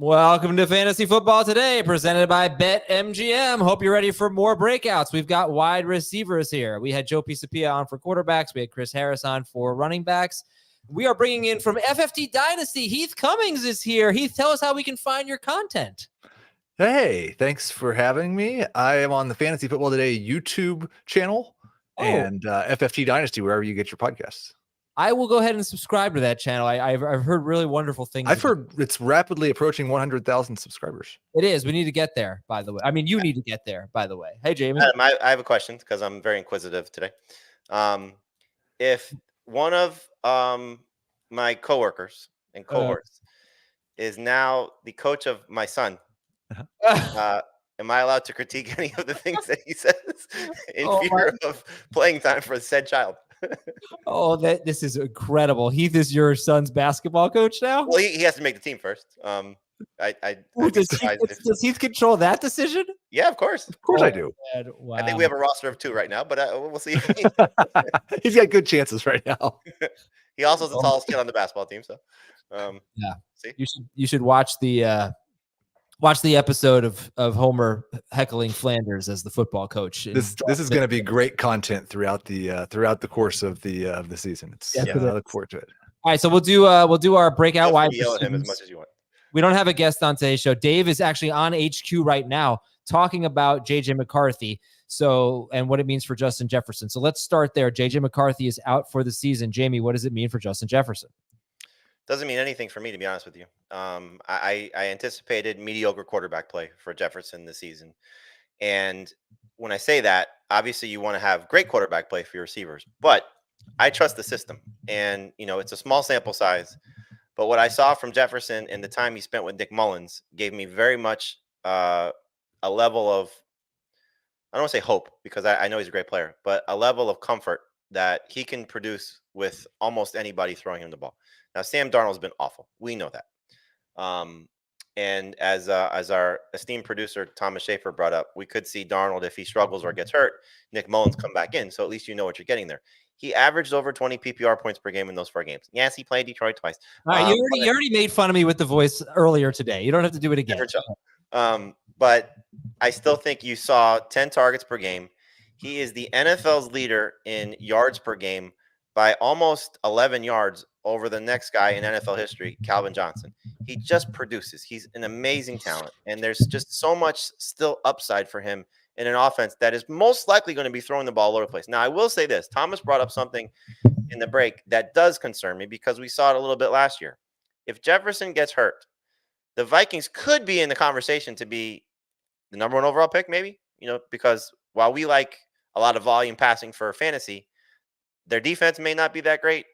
Welcome to Fantasy Football Today, presented by BetMGM. Hope you're ready for more breakouts. We've got wide receivers here. We had Joe Pisapia on for quarterbacks. We had Chris Harris on for running backs. We are bringing in from FFT Dynasty, Heath Cummings is here. Heath, tell us how we can find your content. Hey, thanks for having me. I am on the Fantasy Football Today YouTube channel and FFT Dynasty, wherever you get your podcasts. I will go ahead and subscribe to that channel. I've heard really wonderful things. I've heard it's rapidly approaching 100,000 subscribers. It is. We need to get there, by the way. I mean, you need to get there, by the way. Hey, Jamie. Adam, I have a question because I'm very inquisitive today. If one of my coworkers and cohorts is now the coach of my son, am I allowed to critique any of the things that he says in fear of playing time for said child? This is incredible. Heath is your son's basketball coach now? Well, he has to make the team first. Does Heath control that decision? Yeah, of course. Of course I do. Wow. I think we have a roster of 2 right now, but we'll see. He's got good chances right now. He also is the tallest kid on the basketball team. So, see? You should watch the episode of Homer heckling Flanders as the football coach. This is going to be great content throughout the course of the season. I look forward to it. All right, so we'll do our breakout wide. Yell at him as much as you want. We don't have a guest on today's show. Dave is actually on HQ right now talking about JJ McCarthy. And what it means for Justin Jefferson. So let's start there. JJ McCarthy is out for the season. Jamie, what does it mean for Justin Jefferson? Doesn't mean anything for me, to be honest with you. I anticipated mediocre quarterback play for Jefferson this season. And when I say that, obviously you want to have great quarterback play for your receivers. But I trust the system. And, it's a small sample size. But what I saw from Jefferson and the time he spent with Nick Mullins gave me very much a level of, I don't want to say hope, because I know he's a great player, but a level of comfort that he can produce with almost anybody throwing him the ball. Now, Sam Darnold's been awful. We know that. And as our esteemed producer, Thomas Schaefer, brought up, we could see Darnold, if he struggles or gets hurt, Nick Mullins come back in. So at least you know what you're getting there. He averaged over 20 PPR points per game in those 4 games. Yes, he played Detroit twice. All right, you already made fun of me with the voice earlier today. You don't have to do it again. But I still think you saw 10 targets per game. He is the NFL's leader in yards per game by almost 11 yards over the next guy in NFL history, Calvin Johnson. He just produces. He's an amazing talent. And there's just so much still upside for him in an offense that is most likely going to be throwing the ball all over the place. Now, I will say this. Thomas brought up something in the break that does concern me because we saw it a little bit last year. If Jefferson gets hurt, the Vikings could be in the conversation to be the number 1 overall pick, maybe, because while we like a lot of volume passing for fantasy, their defense may not be that great.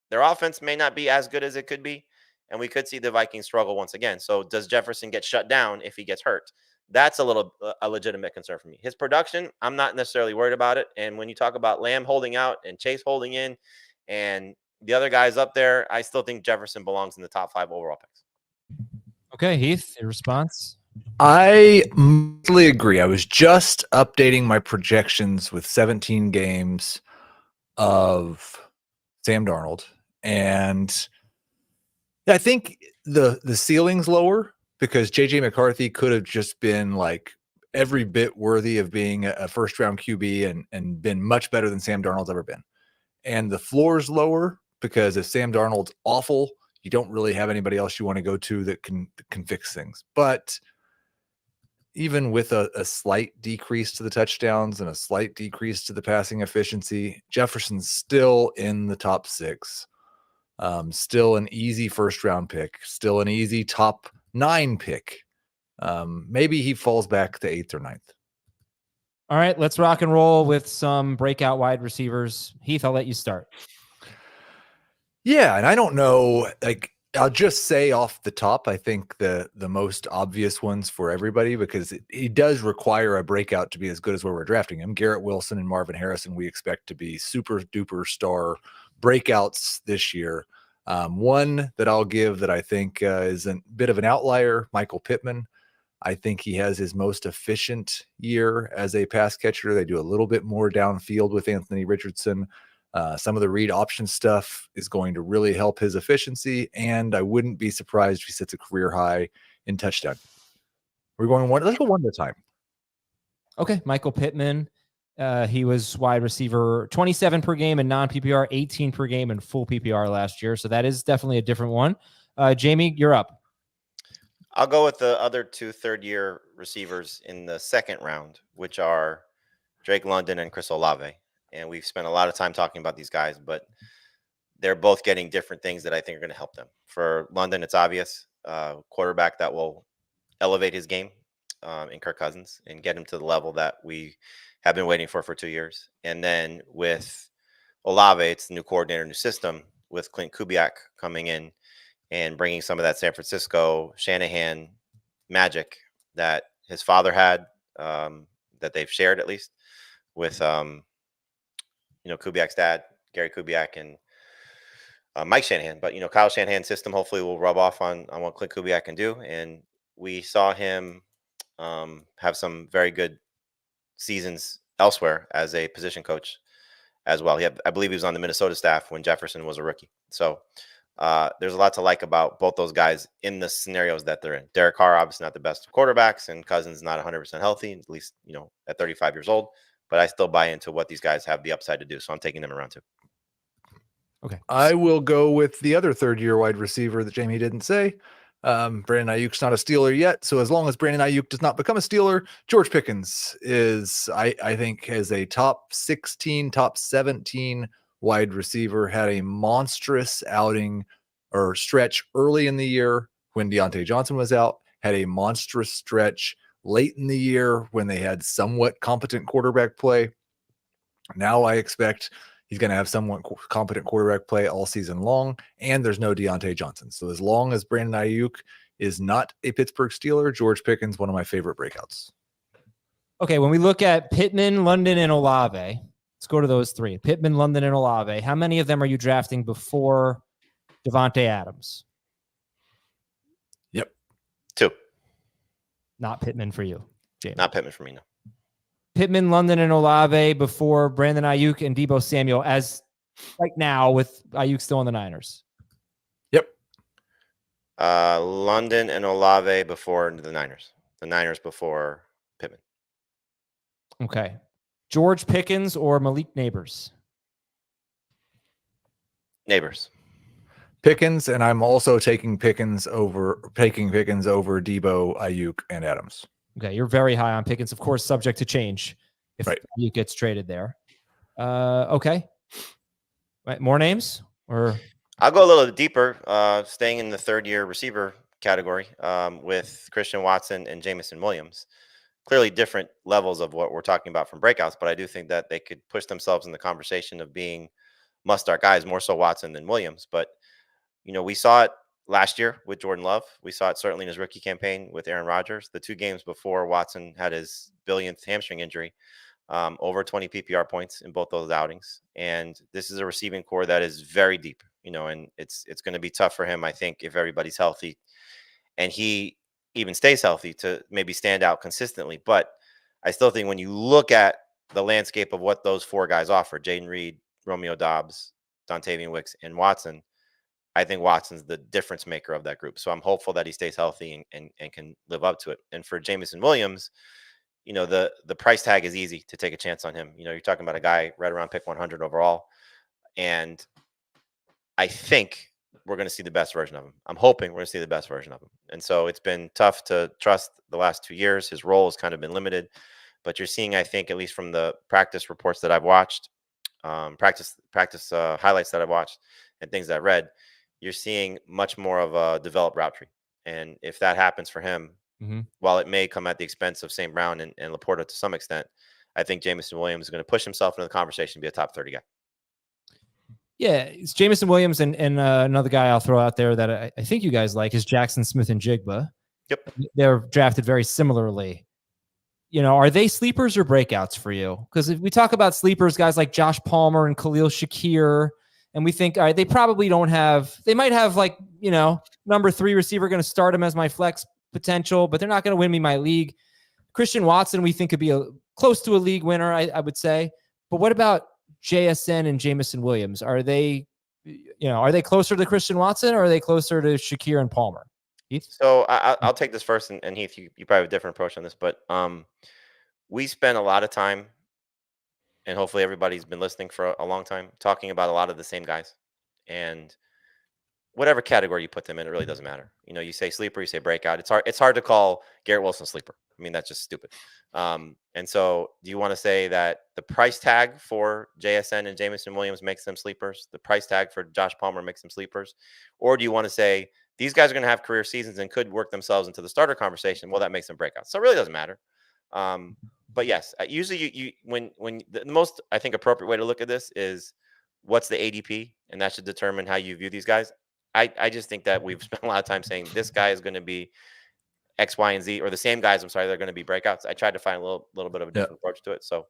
Their offense may not be as good as it could be. And we could see the Vikings struggle once again. So does Jefferson get shut down if he gets hurt? That's a legitimate concern for me. His production, I'm not necessarily worried about it. And when you talk about Lamb holding out and Chase holding in and the other guys up there, I still think Jefferson belongs in the top 5 overall picks. Okay, Heath, your response? I mostly agree. I was just updating my projections with 17 games of Sam Darnold. And I think the ceiling's lower because JJ McCarthy could have just been like every bit worthy of being a first-round QB and been much better than Sam Darnold's ever been. And the floor's lower because if Sam Darnold's awful, you don't really have anybody else you want to go to that can fix things. But even with a slight decrease to the touchdowns and a slight decrease to the passing efficiency, Jefferson's still in the top 6. Still an easy first-round pick. Still an easy top 9 pick. Maybe he falls back to 8th or 9th. All right, let's rock and roll with some breakout wide receivers. Heath, I'll let you start. Yeah, and I don't know, I'll just say off the top, I think the most obvious ones for everybody, because he does require a breakout to be as good as where we're drafting him. Garrett Wilson and Marvin Harrison, we expect to be super duper star breakouts this year. One that I'll give that I think is a bit of an outlier, Michael Pittman. I think he has his most efficient year as a pass catcher. They do a little bit more downfield with Anthony Richardson. Some of the read option stuff is going to really help his efficiency, and I wouldn't be surprised if he sets a career high in touchdown. We're going one. Let's go one at a time. Okay, Michael Pittman. He was wide receiver 27 per game in non-PPR, 18 per game in full PPR last year. So that is definitely a different one. Jamey, you're up. I'll go with the other two third-year receivers in the second round, which are Drake London and Chris Olave. And we've spent a lot of time talking about these guys, but they're both getting different things that I think are going to help them. For London, it's obvious. Quarterback that will elevate his game in Kirk Cousins and get him to the level that we have been waiting for 2 years. And then with Olave, it's the new coordinator, new system with Clint Kubiak coming in and bringing some of that San Francisco Shanahan magic that his father had, that they've shared at least with, Kubiak's dad, Gary Kubiak, and Mike Shanahan. But, Kyle Shanahan's system hopefully will rub off on what Clint Kubiak can do. And we saw him have some very good seasons elsewhere as a position coach as well. I believe he was on the Minnesota staff when Jefferson was a rookie. So there's a lot to like about both those guys in the scenarios that they're in. Derek Carr, obviously not the best quarterbacks, and Cousins not 100% healthy, at least, at 35 years old. But I still buy into what these guys have the upside to do. So I'm taking them around too. Okay. I will go with the other third-year wide receiver that Jamey didn't say. Brandon Ayuk's not a Steeler yet. So as long as Brandon Ayuk does not become a Steeler, George Pickens is, I think, as a top 16, top 17 wide receiver, had a monstrous outing or stretch early in the year when Deontay Johnson was out, had a monstrous stretch late in the year when they had somewhat competent quarterback play. Now I expect he's going to have somewhat competent quarterback play all season long, and there's no Deontay Johnson. So as long as Brandon Ayuk is not a Pittsburgh Steeler, George Pickens, one of my favorite breakouts. Okay, when we look at Pittman, London, and Olave, let's go to those three. Pittman, London, and Olave. How many of them are you drafting before DeVonta Adams? Yep. 2. Not Pittman for you, James. Not Pittman for me, no. Pittman, London, and Olave before Brandon Ayuk and Deebo Samuel, as right now with Ayuk still in the Niners. Yep. London and Olave before the Niners. The Niners before Pittman. Okay. George Pickens or Malik Nabers? Nabers. Pickens, and I'm also taking Pickens over Deebo, Ayuk, and Adams. Okay, you're very high on Pickens, of course, subject to change if Ayuk gets traded there. Okay. Right, more names? Or I'll go a little deeper, staying in the third-year receiver category with Christian Watson and Jameson Williams. Clearly different levels of what we're talking about from breakouts, but I do think that they could push themselves in the conversation of being must-start guys, more so Watson than Williams. But, we saw it last year with Jordan Love. We saw it certainly in his rookie campaign with Aaron Rodgers. The 2 games before Watson had his billionth hamstring injury, over 20 PPR points in both those outings. And this is a receiving core that is very deep, and it's going to be tough for him, I think, if everybody's healthy and he even stays healthy to maybe stand out consistently. But I still think when you look at the landscape of what those 4 guys offer, Jaden Reed, Romeo Doubs, Dontavian Wicks, and Watson, I think Watson's the difference maker of that group. So I'm hopeful that he stays healthy and can live up to it. And for Jameson Williams, the price tag is easy to take a chance on him. You're talking about a guy right around pick 100 overall. And I think we're going to see the best version of him. I'm hoping we're going to see the best version of him. And so it's been tough to trust the last 2 years. His role has kind of been limited. But you're seeing, I think, at least from the practice reports that I've watched, practice highlights that I've watched and things that I've read, you're seeing much more of a developed route tree. And if that happens for him, while it may come at the expense of St. Brown and Laporta to some extent, I think Jameson Williams is going to push himself into the conversation to be a top 30 guy. Yeah, it's Jameson Williams and another guy I'll throw out there that I think you guys like is Jackson Smith and Jigba. Yep. They're drafted very similarly. Are they sleepers or breakouts for you? Because if we talk about sleepers, guys like Josh Palmer and Khalil Shakir, and we think, all right, they probably don't have, they might have number 3 receiver going to start him as my flex potential, but they're not going to win me my league. Christian Watson, we think could be close to a league winner, I would say. But what about JSN and Jameson Williams? Are they closer to Christian Watson or are they closer to Shakir and Palmer? Heath? So I'll take this first, and Heath, you probably have a different approach on this, but we spend a lot of time, and hopefully everybody's been listening for a long time, talking about a lot of the same guys, and whatever category you put them in, it really doesn't matter. You say sleeper, you say breakout. It's hard to call Garrett Wilson sleeper. I mean, that's just stupid. And so, do you want to say that the price tag for JSN and Jameson Williams makes them sleepers? The price tag for Josh Palmer makes them sleepers? Or do you want to say these guys are going to have career seasons and could work themselves into the starter conversation? Well, that makes them breakouts. So it really doesn't matter. But yes, usually you when the most, I think, appropriate way to look at this is what's the ADP, and that should determine how you view these guys. I just think that we've spent a lot of time saying this guy is going to be X, Y, and Z, or the same guys. I'm sorry, they're going to be breakouts. I tried to find a little bit of a different approach to it. So,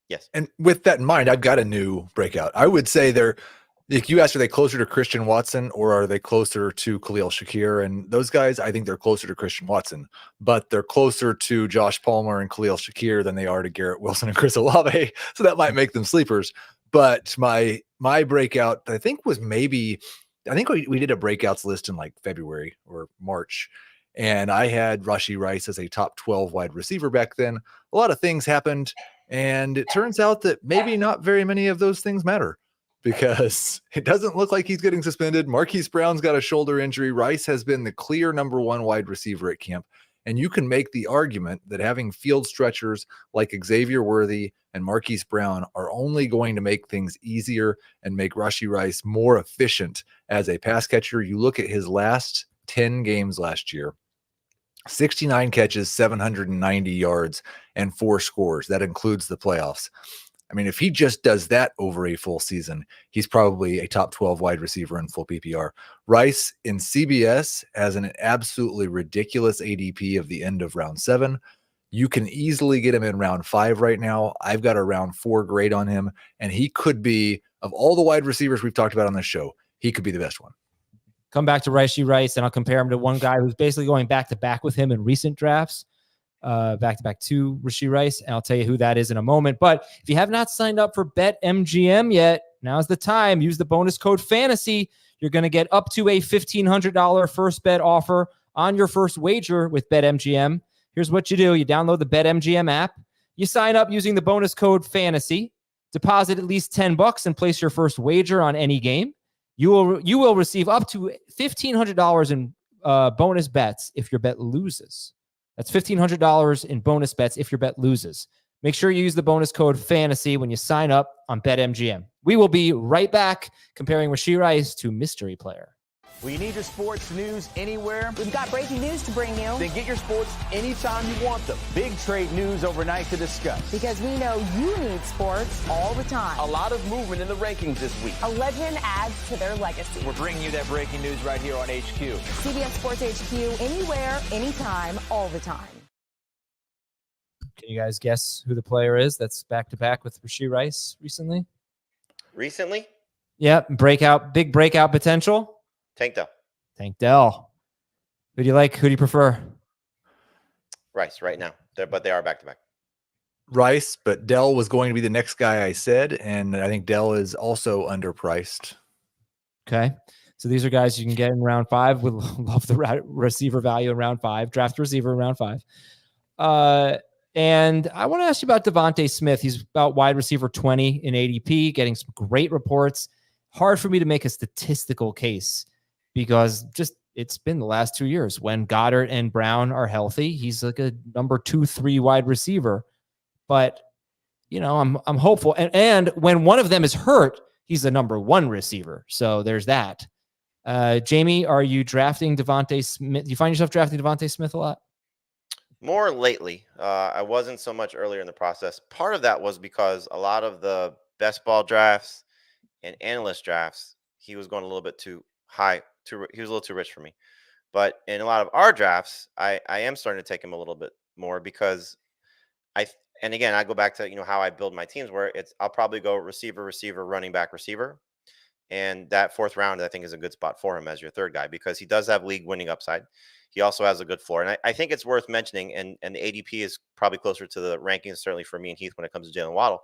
yes. And with that in mind, I've got a new breakout. I would say like you asked, are they closer to Christian Watson or are they closer to Khalil Shakir? And those guys, I think they're closer to Christian Watson, but they're closer to Josh Palmer and Khalil Shakir than they are to Garrett Wilson and Chris Olave. So that might make them sleepers. But my breakout, I think we did a breakouts list in like February or March. And I had Rashee Rice as a top 12 wide receiver back then. A lot of things happened. And it turns out that maybe not very many of those things matter because it doesn't look like he's getting suspended. Marquise Brown's got a shoulder injury. Rice has been the clear number one wide receiver at camp. And you can make the argument that having field stretchers like Xavier Worthy and Marquise Brown are only going to make things easier and make Rashee Rice more efficient as a pass catcher. You look at his last 10 games last year, 69 catches, 790 yards, and 4 scores. That includes the playoffs. I mean, if he just does that over a full season, he's probably a top 12 wide receiver in full PPR. Rice in CBS has an absolutely ridiculous ADP of the end of round 7. You can easily get him in round 5 right now. I've got a round 4 grade on him, and he could be, of all the wide receivers we've talked about on this show, he could be the best one. Come back to Rashee Rice, and I'll compare him to one guy who's basically going back-to-back with him in recent drafts. Back-to-back to Rashee Rice, and I'll tell you who that is in a moment. But if you have not signed up for BetMGM yet, now's the time. Use the bonus code FANTASY. You're going to get up to a $1,500 first bet offer on your first wager with BetMGM. Here's what you do. You download the BetMGM app. You sign up using the bonus code FANTASY. Deposit at least $10 and place your first wager on any game. You will receive up to $1,500 in bonus bets if your bet loses. That's $1,500 in bonus bets if your bet loses. Make sure you use the bonus code FANTASY when you sign up on BetMGM. We will be right back comparing Rashee Rice to mystery player. Well, you need your sports news anywhere? We've got breaking news to bring you. Then get your sports anytime you want them. Big trade news overnight to discuss. Because we know you need sports all the time. A lot of movement in the rankings this week. A legend adds to their legacy. We're bringing you that breaking news right here on HQ. CBS Sports HQ, anywhere, anytime, all the time. Can you guys guess who the player is that's back-to-back with Rashee Rice recently? Recently? Yeah, big breakout potential. Tank Dell. Who do you like? Who do you prefer? Rice right now. But they are back-to-back. Rice, but Dell was going to be the next guy I said, and I think Dell is also underpriced. Okay. So these are guys you can get in round 5. We love the receiver value in round 5. Draft receiver in round 5. And I want to ask you about DeVonta Smith. He's about wide receiver 20 in ADP, getting some great reports. Hard for me to make a statistical case because it's been the last 2 years. When Goddard and Brown are healthy, he's like a number 2-3 wide receiver. But, I'm hopeful. And when one of them is hurt, he's the number 1 receiver. So there's that. Jamey, are you drafting DeVonta Smith? Do you find yourself drafting DeVonta Smith a lot? More lately. I wasn't so much earlier in the process. Part of that was because a lot of the best ball drafts and analyst drafts, he was going a little bit too high. He was a little too rich for me. But in a lot of our drafts, I am starting to take him a little bit more because and again, I go back to how I build my teams where I'll probably go receiver, running back, receiver. And that 4th round, I think, is a good spot for him as your 3rd guy because he does have league winning upside. He also has a good floor. And I think it's worth mentioning, and the ADP is probably closer to the rankings, certainly for me and Heath when it comes to Jalen Waddle.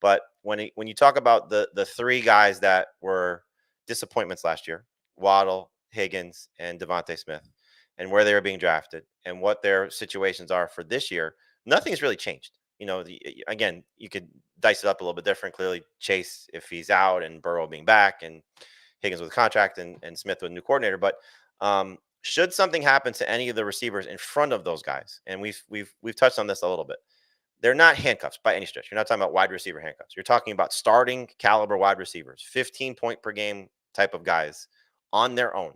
But when you talk about the 3 guys that were disappointments last year, Waddle, Higgins and DeVonta Smith and where they were being drafted and what their situations are for this year, nothing's really changed. Again, you could dice it up a little bit different. Clearly, Chase, if he's out, and Burrow being back, and Higgins with a contract, and Smith with a new coordinator. But should something happen to any of the receivers in front of those guys, and we've touched on this a little bit, they're not handcuffs by any stretch. You're not talking about wide receiver handcuffs. You're talking about starting caliber wide receivers, 15 point per game type of guys on their own.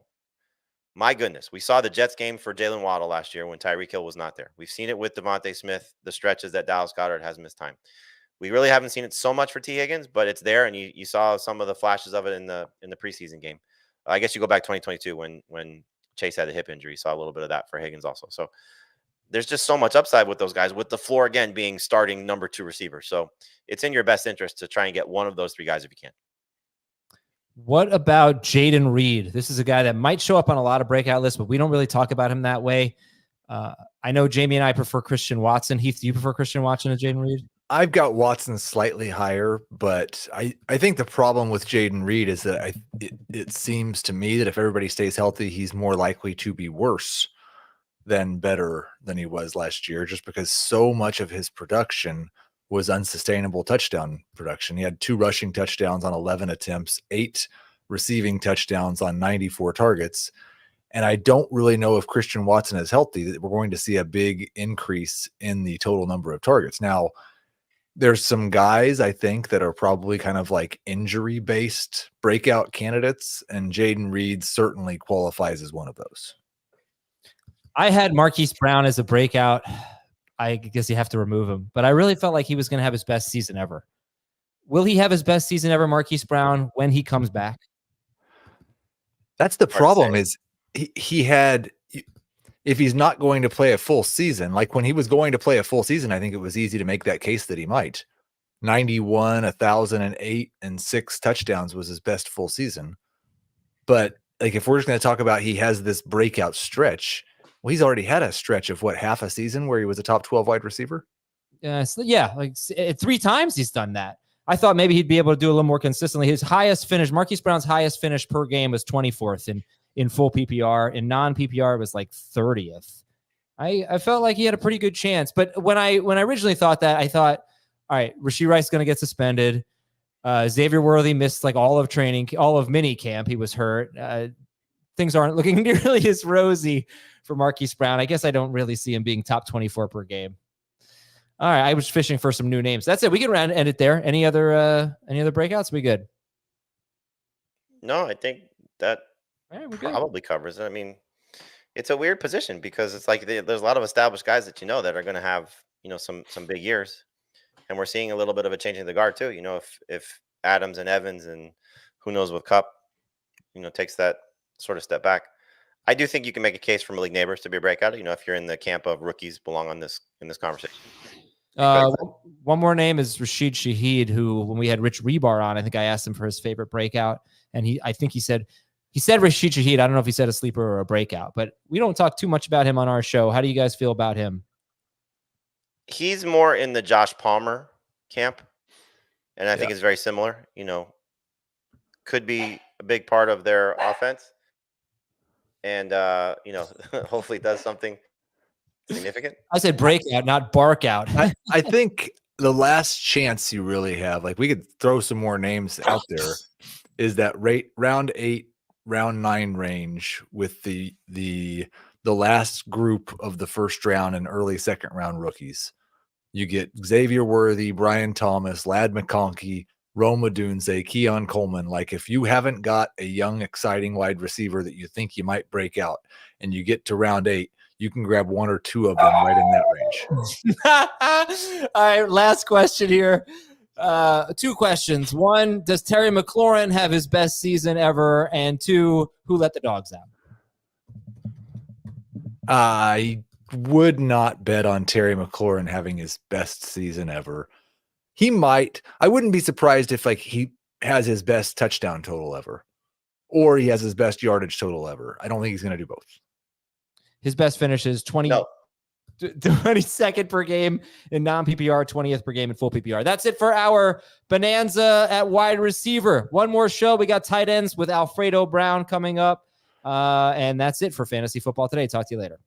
My goodness, we saw the Jets game for Jalen Waddle last year when Tyreek Hill was not there. We've seen it with DeVonta Smith, the stretches that Dallas Goedert has missed time. We really haven't seen it so much for T. Higgins, but it's there, and you saw some of the flashes of it in the preseason game. I guess you go back 2022 when Chase had a hip injury. You saw a little bit of that for Higgins also. So there's just so much upside with those guys, with the floor again being starting number 2 receiver. So it's in your best interest to try and get one of those 3 guys if you can. What about Jaden Reed? This is a guy that might show up on a lot of breakout lists, but we don't really talk about him that way. I know Jamie and I prefer Christian Watson. Heath, do you prefer Christian Watson to Jaden Reed? I've got Watson slightly higher, but I think the problem with Jaden Reed is that it seems to me that if everybody stays healthy, he's more likely to be worse than better than he was last year, just because so much of his production was unsustainable touchdown production. He had 2 rushing touchdowns on 11 attempts, 8 receiving touchdowns on 94 targets. And I don't really know if Christian Watson is healthy that we're going to see a big increase in the total number of targets. Now, there's some guys I think that are probably kind of like injury-based breakout candidates, and Jaden Reed certainly qualifies as one of those. I had Marquise Brown as a breakout. I guess you have to remove him, but I really felt like he was going to have his best season ever. Will he have his best season ever, Marquise Brown, when he comes back? That's the problem is he had, if he's not going to play a full season, like when he was going to play a full season, I think it was easy to make that case that he might. 91, 1,008, and 6 touchdowns was his best full season. But like, if we're just going to talk about he has this breakout stretch, well, he's already had a stretch of half a season where he was a top 12 wide receiver. Yeah, like 3 times he's done that. I thought maybe he'd be able to do a little more consistently. His highest finish, Marquise Brown's highest finish per game was 24th in full PPR. In non-PPR, it was like 30th. I felt like he had a pretty good chance. But when I originally thought that, I thought, all right, Rashee Rice is going to get suspended. Xavier Worthy missed like all of mini camp. He was hurt. Things aren't looking nearly as rosy for Marquise Brown. I guess I don't really see him being top 24 per game. All right, I was fishing for some new names. That's it. We can end it there. Any other breakouts? We good? No, I think that probably covers it. I mean, it's a weird position because it's like there's a lot of established guys that that are going to have some big years, and we're seeing a little bit of a change in the guard too. If Adams and Evans and who knows with Kupp, takes that sort of step back. I do think you can make a case for Malik Nabers to be a breakout. If you're in the camp of rookies belong in this conversation. One more name is Rashid Shaheed, who when we had Rich Rebar on, I think I asked him for his favorite breakout, and I think he said Rashid Shaheed. I don't know if he said a sleeper or a breakout, but we don't talk too much about him on our show. How do you guys feel about him? He's more in the Josh Palmer camp, and I think it's very similar. Could be a big part of their offense. And, hopefully does something significant. I said breakout, not bark out. I think the last chance you really have, like we could throw some more names out there, is that round 8, round 9 range with the last group of the first round and early second round rookies. You get Xavier Worthy, Brian Thomas, Ladd McConkey, Rome Odunze, Keon Coleman. Like if you haven't got a young, exciting wide receiver that you think you might break out and you get to round 8, you can grab 1 or 2 of them right in that range. All right, last question here. 2 questions. 1, does Terry McLaurin have his best season ever? And 2, who let the dogs out? I would not bet on Terry McLaurin having his best season ever. He might. I wouldn't be surprised if he has his best touchdown total ever, or he has his best yardage total ever. I don't think he's going to do both. His best finish is 22nd per game in non-PPR, 20th per game in full PPR. That's it for our bonanza at wide receiver. One more show. We got tight ends with Alfredo Brown coming up. And that's it for fantasy football today. Talk to you later.